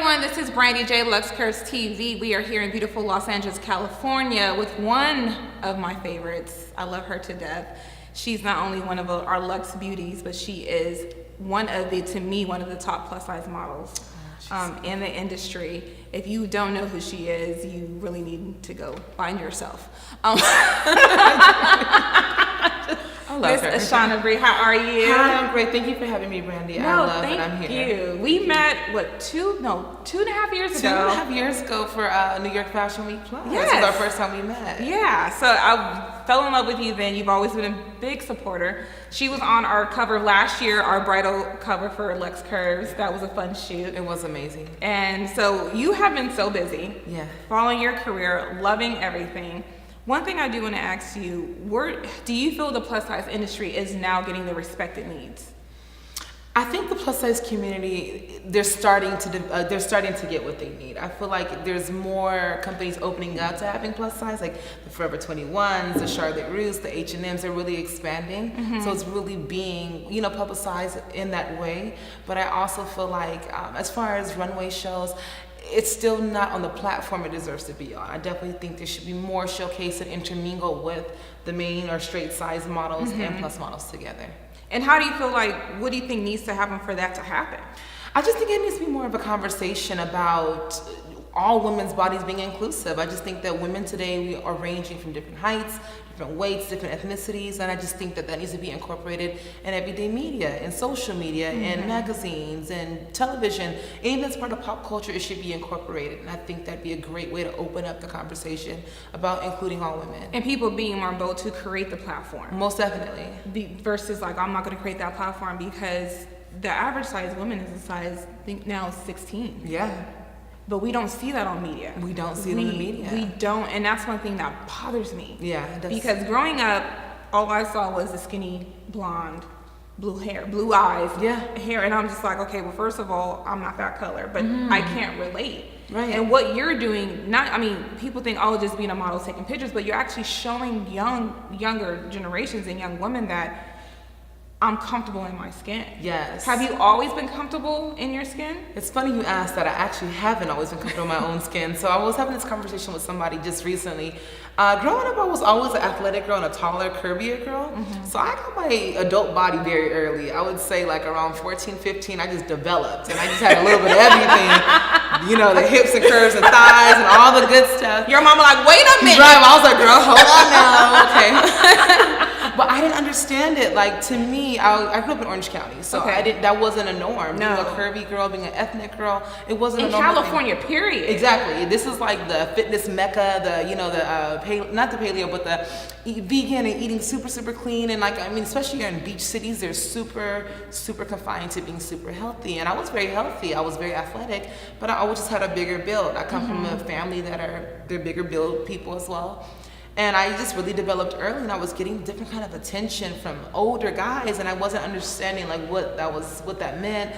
everyone, this is Brandee J, Luxe Curves TV. We are here in beautiful Los Angeles, California with one of my favorites. I love her to death. She's not only one of our Luxe beauties, but she is to me, one of the top plus size models in the industry. If you don't know who she is, you really need to go find yourself. I love her. Ashanna Bri, how are you? Hi, I'm great. Thank you for having me, Brandee. I love that I'm here. Thank you. We met, 2.5 years ago? 2.5 years ago for New York Fashion Week Plus. Yes. This was our first time we met. Yeah, so I fell in love with you then. You've always been a big supporter. She was on our cover last year, our bridal cover for Luxe Curves. That was a fun shoot. It was amazing. And so you have been so busy. Yeah. Following your career, loving everything. One thing I do want to ask you, do you feel the plus size industry is now getting the respect it needs? I think the plus size community, they're starting to get what they need. I feel like there's more companies opening up to having plus size, like the Forever 21s, the Charlotte Russe, the H&Ms are really expanding. Mm-hmm. So it's really being, publicized in that way. But I also feel like as far as runway shows, it's still not on the platform it deserves to be on. I definitely think there should be more showcase and intermingle with the main or straight size models and plus models together. And how do you feel what do you think needs to happen for that to happen? I just think it needs to be more of a conversation about all women's bodies being inclusive. I just think that women today, we are ranging from different heights, different weights, different ethnicities, and I just think that needs to be incorporated in everyday media, in social media, in magazines, and television. Anything that's part of pop culture, it should be incorporated, and I think that'd be a great way to open up the conversation about including all women. And people being more bold to create the platform. Most definitely. Versus I'm not going to create that platform because the average size woman is a size, I think now is 16. Yeah. But we don't see that on media. We don't see it in the media. We don't, and that's one thing that bothers me. Yeah. Because growing up, all I saw was the skinny, blonde, blue hair, blue eyes, hair, and I'm just like, okay, well, first of all, I'm not that color, but I can't relate. Right. And what you're doing, people think, just being a model, taking pictures, but you're actually showing younger generations and young women that I'm comfortable in my skin. Yes. Have you always been comfortable in your skin? It's funny you asked that. I actually haven't always been comfortable in my own skin. So I was having this conversation with somebody just recently. Growing up, I was always an athletic girl and a taller, curvier girl. So I got my adult body very early. I would say around 14, 15, I just developed. And I just had a little bit of everything. The hips and curves and thighs and all the good stuff. Your mama wait a minute. Right. I was like, girl, hold on now. Okay. But I didn't understand it. To me, I grew up in Orange County, so that wasn't a norm. No. Being a curvy girl, being an ethnic girl, it wasn't in a normal California, thing. period. Exactly. This is like the fitness mecca, not the paleo, but the vegan and eating super, super clean. And especially here in beach cities, they're super, super confined to being super healthy. And I was very healthy. I was very athletic, but I always just had a bigger build. I come from a family they're bigger build people as well. And I just really developed early, and I was getting different kind of attention from older guys, and I wasn't understanding what that meant,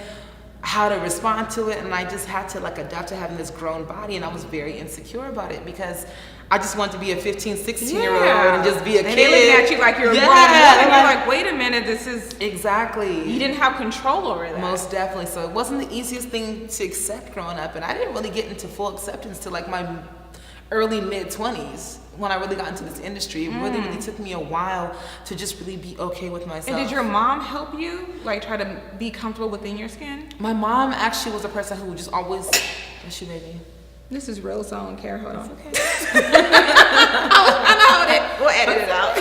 how to respond to it, and I just had to adapt to having this grown body, and I was very insecure about it because I just wanted to be a 15, 16-year-old and just be a kid. And they looking at you like you're a grown woman, and you're like, wait a minute, this is... Exactly. You didn't have control over that. Most definitely. So it wasn't the easiest thing to accept growing up, and I didn't really get into full acceptance till my early mid-20s. When I really got into this industry, it really took me a while to just really be okay with myself. And did your mom help you, try to be comfortable within your skin? My mom actually was a person who just always, bless you, baby. This is real, so I don't care. Hold on. Okay. I know it. We'll edit it out.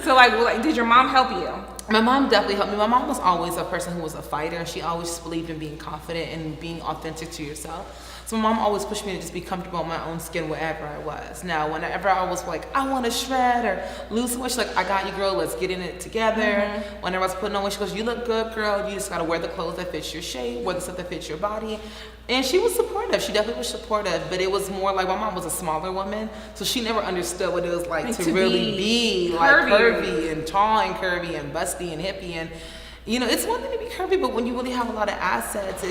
So, did your mom help you? My mom definitely helped me. My mom was always a person who was a fighter, and she always believed in being confident and being authentic to yourself. So my mom always pushed me to just be comfortable in my own skin wherever I was. Now, whenever I was I want to shred or lose some weight, she's like, I got you, girl, let's get in it together. Whenever I was putting on weight, she goes, you look good, girl. You just got to wear the clothes that fits your shape, wear the stuff that fits your body. And she was supportive. She definitely was supportive, but it was more my mom was a smaller woman, so she never understood what it was to really be curvy and tall and curvy and busty and hippie. And, it's one thing to be curvy, but when you really have a lot of assets,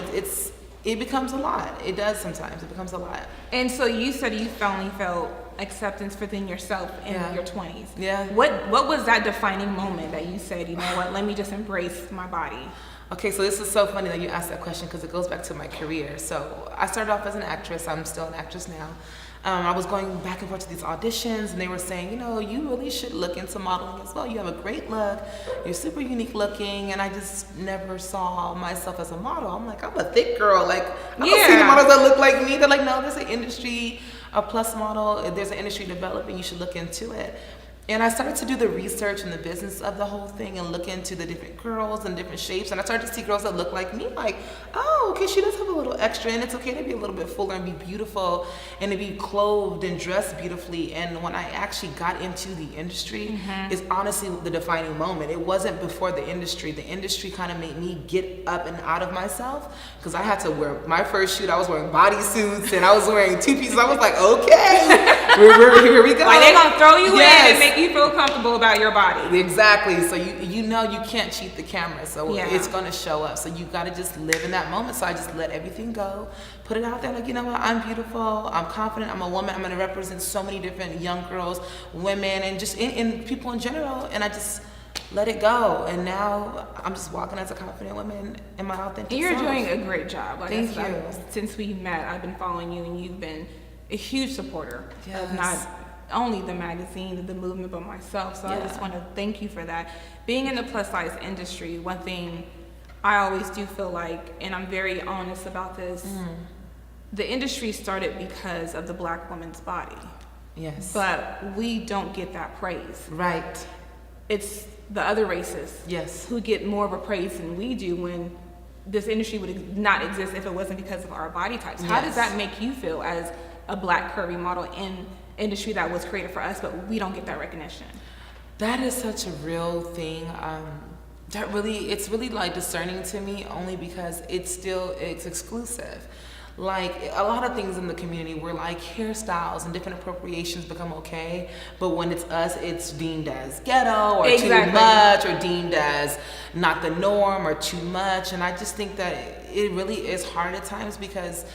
it becomes a lot. It does sometimes. It becomes a lot. And so you said you finally felt acceptance within yourself in your 20s. Yeah. What was that defining moment that you said, you know what, let me just embrace my body? Okay, so this is so funny that you asked that question because it goes back to my career. So I started off as an actress. I'm still an actress now. I was going back and forth to these auditions, and they were saying, you really should look into modeling as well. You have a great look. You're super unique looking, and I just never saw myself as a model. I'm like, I'm a thick girl. Like, I don't see the models that look like me. They're like, no, there's an industry, a plus model. There's an industry developing. You should look into it. And I started to do the research and the business of the whole thing and look into the different girls and different shapes. And I started to see girls that look like me, like, oh, okay, she does have a little extra, and it's okay to be a little bit fuller and be beautiful and to be clothed and dressed beautifully. And when I actually got into the industry, is honestly the defining moment. It wasn't before the industry. The industry kind of made me get up and out of myself, because I had to wear my first shoot. I was wearing bodysuits and I was wearing two pieces. I was like, okay, here we go. Like, they're gonna throw you in and make you feel comfortable about your body. Exactly. So you can't cheat the camera, so it's going to show up. So you got to just live in that moment. So I just let everything go, put it out there, like, you know what, I'm beautiful, I'm confident, I'm a woman, I'm going to represent so many different young girls, women, and just in people in general, and I just let it go. And now I'm just walking as a confident woman in my authentic You're self. doing a great job. Like, Thank you. Since we met, I've been following you, and you've been a huge supporter of Yes. not only the magazine, the movement, but myself. So I just want to thank you for that. Being in the plus size industry, one thing I always do feel like, and I'm very honest about this, the industry started because of the Black woman's body. Yes. But we don't get that praise. Right. It's the other races who get more of a praise than we do, when this industry would not exist if it wasn't because of our body types. How does that make you feel as a Black curvy model in industry that was created for us, but we don't get that recognition? That is such a real thing. It's really like discerning to me, only because it's exclusive. Like, a lot of things in the community where like hairstyles and different appropriations become okay, but when it's us, it's deemed as ghetto or too much, or deemed as not the norm or too much. And I just think that it really is hard at times, because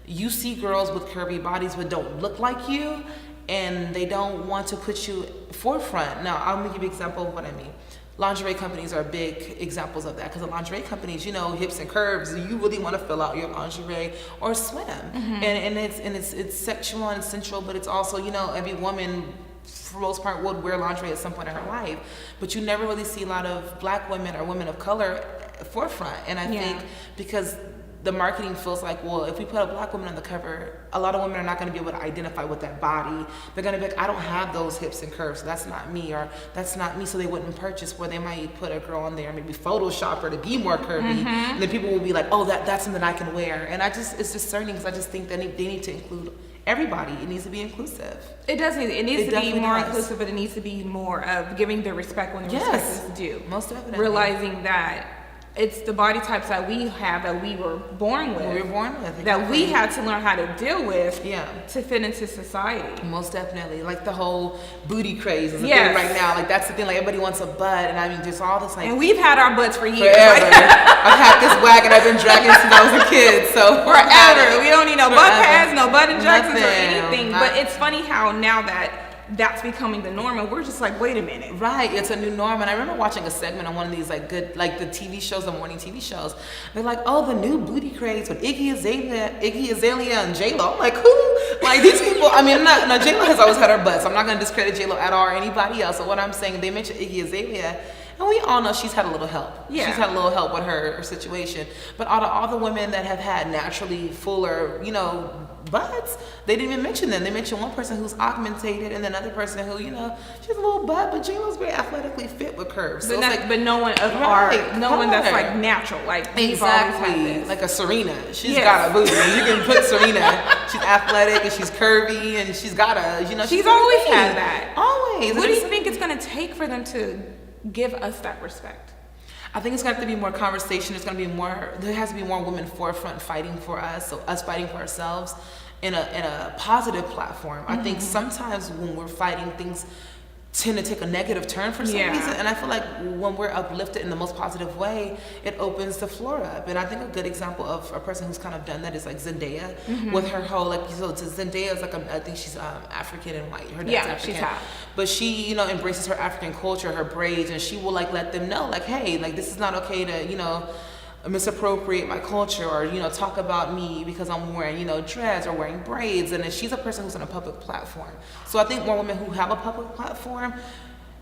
you see girls with curvy bodies but don't look like you, and they don't want to put you forefront. Now, I'll give you an example of what I mean. Lingerie companies are big examples of that, because the lingerie companies, hips and curves, you really want to fill out your lingerie or swim. And it's sexual and sensual, but it's also, every woman for the most part would wear lingerie at some point in her life, but you never really see a lot of Black women or women of color forefront. And I think because the marketing feels like, well, if we put a Black woman on the cover, a lot of women are not going to be able to identify with that body. They're going to be like, I don't have those hips and curves, so that's not me, or that's not me, so they wouldn't purchase. Where they might put a girl on there, maybe Photoshop her to be more curvy, and then people will be like, oh, that's something I can wear. And it's discerning, because I just think that they need to include everybody. It needs to be inclusive. It does need. It needs to be more inclusive, but it needs to be more of giving the respect when the respect is due. Most definitely. Realizing that it's the body types that we have, that we were born with. Exactly. That we had to learn how to deal with to fit into society. Most definitely. Like the whole booty craze is a thing right now. Like, that's the thing. Like, everybody wants a butt, and I mean, there's all this like. And we've had our butts for years. Forever. I've had this wagon I've been dragging since I was a kid. So forever. We don't need no butt pads, no butt injections, or anything. But it's funny how now that's becoming the norm, and we're just like, wait a minute. Right, it's a new norm. And I remember watching a segment on one of these the TV shows, the morning TV shows. They're like, oh, the new booty craze with Iggy Azalea and J-Lo. I'm like, who? Like, these people, I mean, J-Lo has always had her butt, so I'm not going to discredit J-Lo at all or anybody else. So what I'm saying, they mentioned Iggy Azalea, and we all know she's had a little help. Yeah. She's had a little help with her situation. But out of all the women that have had naturally fuller, butts, they didn't even mention them. They mentioned one person who's augmentated, and another person who, she has a little butt, but J-Lo's very athletically fit with curves. So but no one of no one that's like natural, like we've always had this. Like a Serena. She's got a booty. You can put Serena. She's athletic and she's curvy and she's got she's always had that. Always. What do you think it's going to take for them to give us that respect? I think it's going to have to be more conversation. There has to be more women forefront fighting for us, so us fighting for ourselves in a positive platform. I think sometimes when we're fighting, things tend to take a negative turn for some reason, and I feel like when we're uplifted in the most positive way, it opens the floor up. And I think a good example of a person who's kind of done that is like Zendaya, with her whole Zendaya is I think she's African and white. Her dad's African, she's half. but she embraces her African culture, her braids, and she will like let them know like, hey, like this is not okay to misappropriate my culture or, you know, talk about me because I'm wearing, you know, dreads or wearing braids. And then she's a person who's on a public platform. So I think more women who have a public platform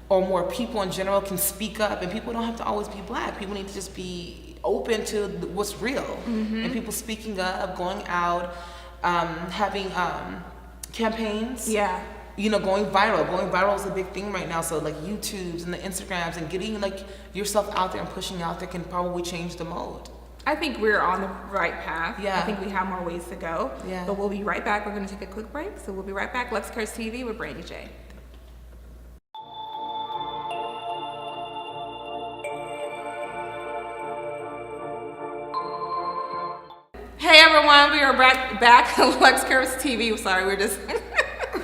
or more people in general can speak up, and people don't have to always be black. People need to just be open to what's real. And people speaking up, going out, having campaigns. Yeah. You know, going viral. Going viral is a big thing right now. So like YouTubes and the Instagrams and getting like yourself out there and pushing out there can probably change the mode. I think we're on the right path. Yeah. I think we have more ways to go. Yeah. But we'll be right back. We're going to take a quick break. So we'll be right back. Luxe Curves TV with Brandee J. Hey everyone, we are back at Luxe Curves TV. Sorry, we're just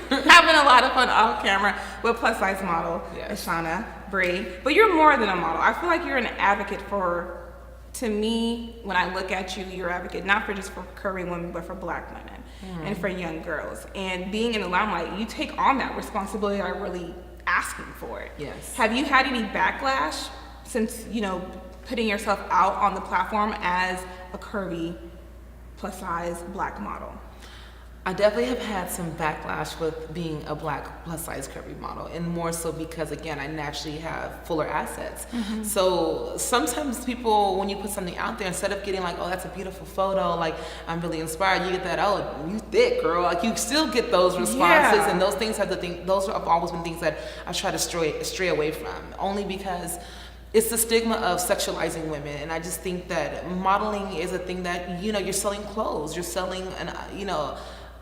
having a lot of fun off camera with plus size model Ashanna Bri. But you're more than a model. I feel like you're an advocate for, to me, when I look at you, you're an advocate not for just for curvy women, but for black women and for young girls. And being in the limelight, you take on that responsibility by really asking for it. Yes. Have you had any backlash since, you know, putting yourself out on the platform as a curvy plus size black model? I definitely have had some backlash with being a black plus size curvy model, and more so because, again, I naturally have fuller assets. So sometimes people, when you put something out there, instead of getting like, oh, that's a beautiful photo, like I'm really inspired, you get that, oh, you thick, girl. Like you still get those responses, and those things those have always been things that I try to stray away from, only because it's the stigma of sexualizing women. And I just think that modeling is a thing that, you know, you're selling clothes, you're selling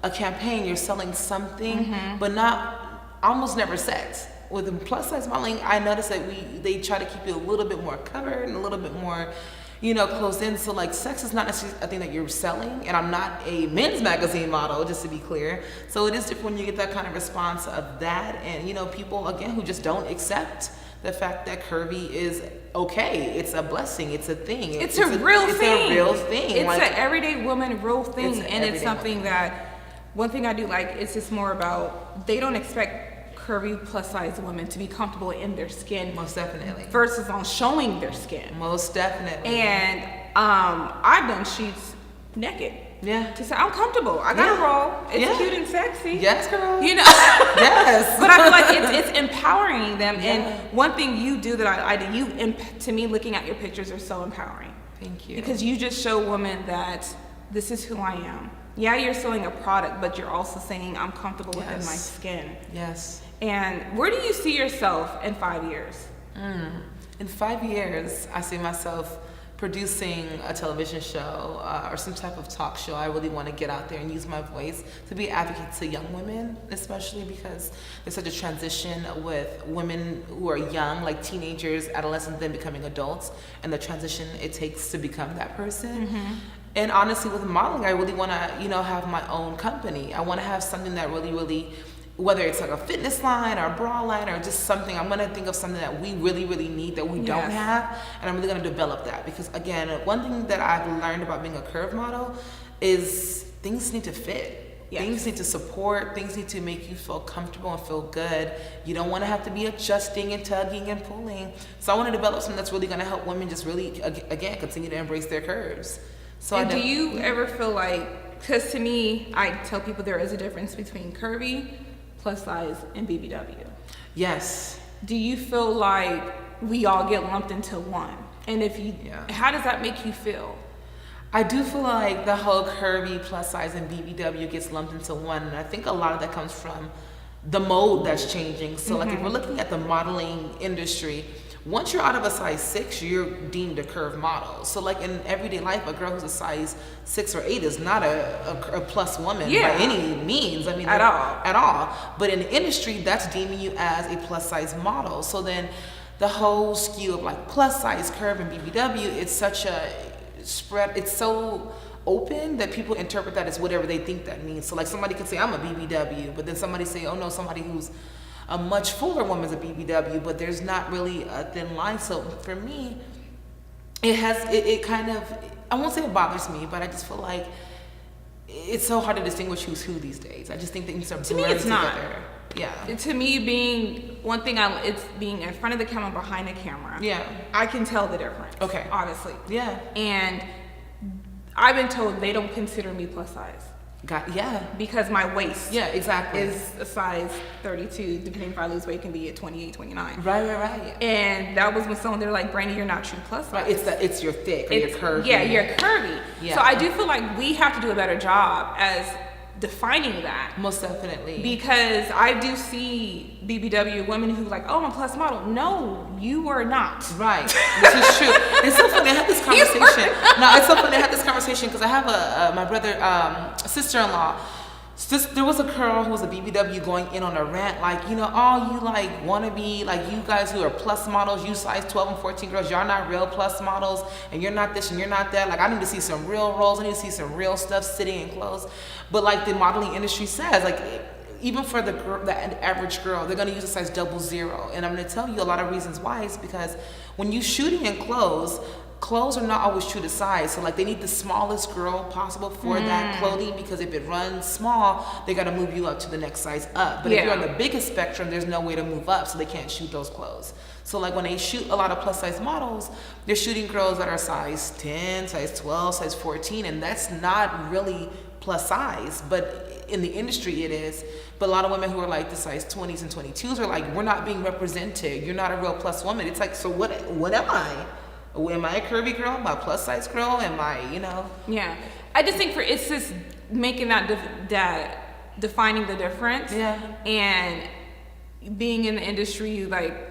a campaign, you're selling something, but not, almost never sex. With plus size modeling, I noticed that they try to keep you a little bit more covered and a little bit more, you know, closed in. So like sex is not necessarily a thing that you're selling, and I'm not a men's magazine model, just to be clear. So it is different when you get that kind of response of that, and you know, people again who just don't accept the fact that curvy is okay. It's a blessing. It's a thing. It's a real thing. It's a real thing. It's like, an everyday woman real thing, and it's something woman. that, one thing I do like, it's just more about, they don't expect curvy plus size women to be comfortable in their skin. Most definitely. Versus on showing their skin. Most definitely. And I've done shoots naked. Yeah. To say I'm comfortable. I got a roll. It's cute and sexy. Yes, girl. You know. Yes. But I feel like it's empowering them. And one thing you do that I do, to me, looking at your pictures are so empowering. Thank you. Because you just show women that this is who I am. Yeah, you're selling a product, but you're also saying I'm comfortable within my skin. Yes. And where do you see yourself in 5 years? In 5 years, I see myself producing a television show or some type of talk show. I really want to get out there and use my voice to be an advocate to young women, especially because there's such a transition with women who are young, like teenagers, adolescents, then becoming adults, and the transition it takes to become that person. And honestly, with modeling, I really want to, you know, have my own company. I want to have something that really, whether it's like a fitness line or a bra line or just something, I'm going to think of something that we really need that we don't have. And I'm really going to develop that. Because again, one thing that I've learned about being a curve model is things need to fit. Things need to support, things need to make you feel comfortable and feel good. You don't want to have to be adjusting and tugging and pulling. So I want to develop something that's really going to help women just really, again, continue to embrace their curves. So and do you ever feel like, because to me, I tell people there is a difference between curvy, plus size, and BBW. Yes. Do you feel like we all get lumped into one? And if you, how does that make you feel? I do feel like the whole curvy, plus size, and BBW gets lumped into one. And I think a lot of that comes from the mode that's changing. So like if we're looking at the modeling industry, once you're out of a size 6, you're deemed a curve model. So like in everyday life, a girl who's a size 6 or 8 is not a plus woman by any means. I mean, at all. But in the industry, that's deeming you as a plus size model. So then the whole skew of like plus size, curve, and BBW, it's such a spread. It's so open that people interpret that as whatever they think that means. So like somebody could say I'm a BBW, but then somebody say, oh no, somebody who's a much fuller woman's a BBW, but there's not really a thin line. So for me, it kind of, I won't say it bothers me, but I just feel like it's so hard to distinguish who's who these days. I just think things are blurring together. Yeah. To me, being one thing, it's being in front of the camera, behind the camera. Yeah. I can tell the difference. Okay. Obviously. Yeah. And I've been told they don't consider me plus size. Yeah. Because my waist. Yeah, exactly. Is a size 32. Depending if I lose weight, can be at 28, 29. Right. And that was when they're like, Brandee, you're not true plus size. Right. It's your thick or your curvy. Yeah, you're curvy. Yeah. So I do feel like we have to do a better job as defining that. Most definitely. Because I do see BBW women who like, oh, I'm a plus model. No, you are not. Right. This is true. It's so funny. I had this conversation. No, it's so funny. I had this conversation because I have my brother, sister-in-law. There was a girl who was a BBW going in on a rant, like, you know, all you like wannabe, like you guys who are plus models, you size 12 and 14 girls, y'all not real plus models, and you're not this and you're not that. Like, I need to see some real roles. I need to see some real stuff sitting in clothes. But like the modeling industry says, like, even for the average girl, they're gonna use a size 00. And I'm gonna tell you a lot of reasons why. It's because when you're shooting in clothes are not always true to size. So like they need the smallest girl possible for that clothing, because if it runs small, they gotta move you up to the next size up. But if you're on the biggest spectrum, there's no way to move up, so they can't shoot those clothes. So like when they shoot a lot of plus size models, they're shooting girls that are size 10, size 12, size 14, and that's not really plus size, but in the industry it is. But a lot of women who are like the size 20s and 22s are like, we're not being represented. You're not a real plus woman. It's like, so what am I? Am I a curvy girl? Am I a plus size girl? Am I, you know? Yeah. I just think it's just making that defining the difference. Yeah. And being in the industry, like,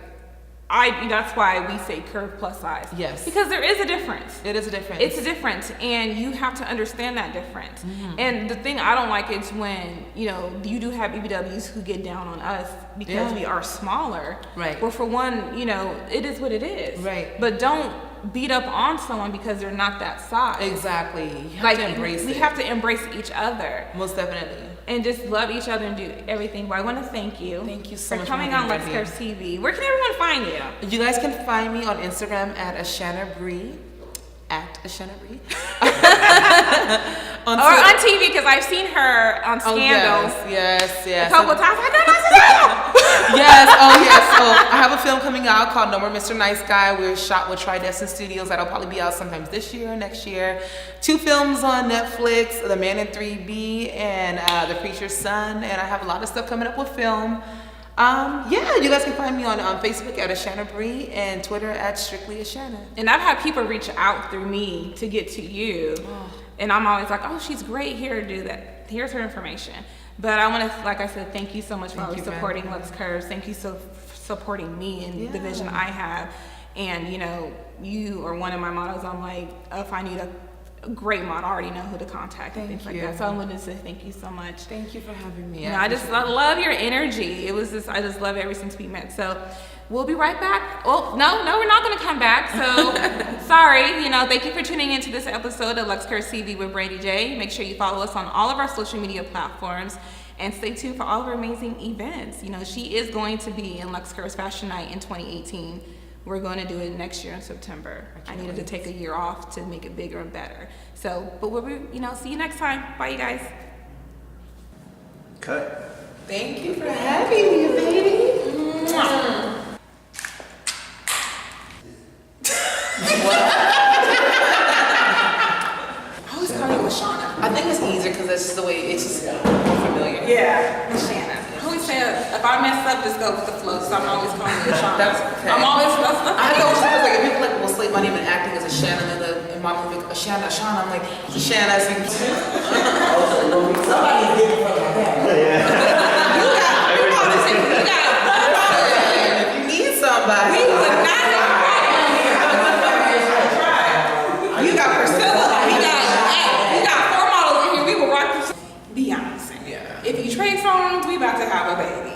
that's why we say curve plus size. Yes. Because there is a difference. It is a difference. It's a difference, and you have to understand that difference. And the thing I don't like is when, you know, you do have BBWs who get down on us because we are smaller. Right. Well, for one, you know, it is what it is. Right. But don't beat up on someone because they're not that size. Exactly. You have to embrace it. We have to embrace each other. Most definitely. And just love each other and do everything. Well, I want to thank you. Thank you so much for coming on Luxe Curves TV. Where can everyone find you? You guys can find me on Instagram at Ashanna Bri. At Ashanna Bri. Or on TV, because I've seen her on Scandal. Yes. A couple times. I know that's Yes. So I have a film coming out called No More Mr. Nice Guy. We're shot with Tridescent Studios. That'll probably be out sometimes this year or next year. 2 films on Netflix, The Man in 3B and The Preacher's Son. And I have a lot of stuff coming up with film. You guys can find me on Facebook at Ashanna Bri and Twitter at Strictly Ashanna. And I've had people reach out through me to get to you. And I'm always like, oh, she's great. Here, do that. Here's her information. But I want to, like I said, thank you so much for always supporting Luxe Curves. Thank you for supporting me and the vision I have. And, you know, you are one of my models. I'm like, if I need a great model, I already know who to contact and things like that. So I wanted to say thank you so much. Thank you for having me. I love your energy. I just love it ever since we met. So we'll be right back. Oh, no, we're not going to come back. So sorry. You know, thank you for tuning into this episode of Luxe Curves TV with Brandee J. Make sure you follow us on all of our social media platforms and stay tuned for all of our amazing events. You know, she is going to be in Luxe Curves Fashion Night in 2018. We're going to do it next year in September. I needed to take a year off to make it bigger and better. So, but see you next time. Bye, you guys. Cut. Thank you for having me, baby. Mwah. I always call you Ashanna. I think it's easier because that's just the way it's just more familiar. Yeah, Ashanna. I always say if I mess up, just go with the flow. So I'm always calling you Ashanna. That's okay. I'm always messed up. I know sometimes like if people like will slate my name in acting as Ashanna and my movie Ashanna. I'm like Ashanna. Somebody did it from my dad. If you need somebody, We would not have You got Priscilla. We got 4 models in here. We will rock this. Beyonce. Yeah. If you trade songs, we about to have a baby.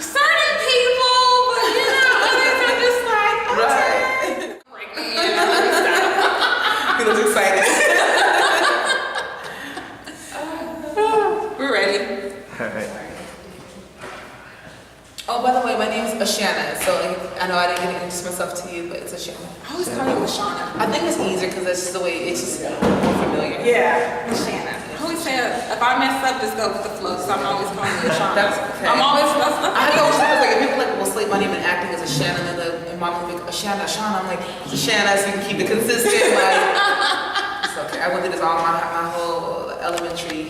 Certain people, but you know, others are just like, okay. Right. He looks excited. We're ready. All right. Oh, by the way, my name is Ashanna. So I know I didn't get to introduce myself to you, but it's Ashanna. I always call you Ashanna. I think it's easier because that's just the way it's just more familiar. Yeah, Ashanna. I always say If I mess up, just go with the flow. So I'm always calling you Ashanna. That's okay. I'm always. That's I know it's like if people like will slate my name in acting as Ashanna, and my movie Ashanna, I'm like it's Ashanna, so you can keep it consistent. Like it's okay. I went through this all my whole elementary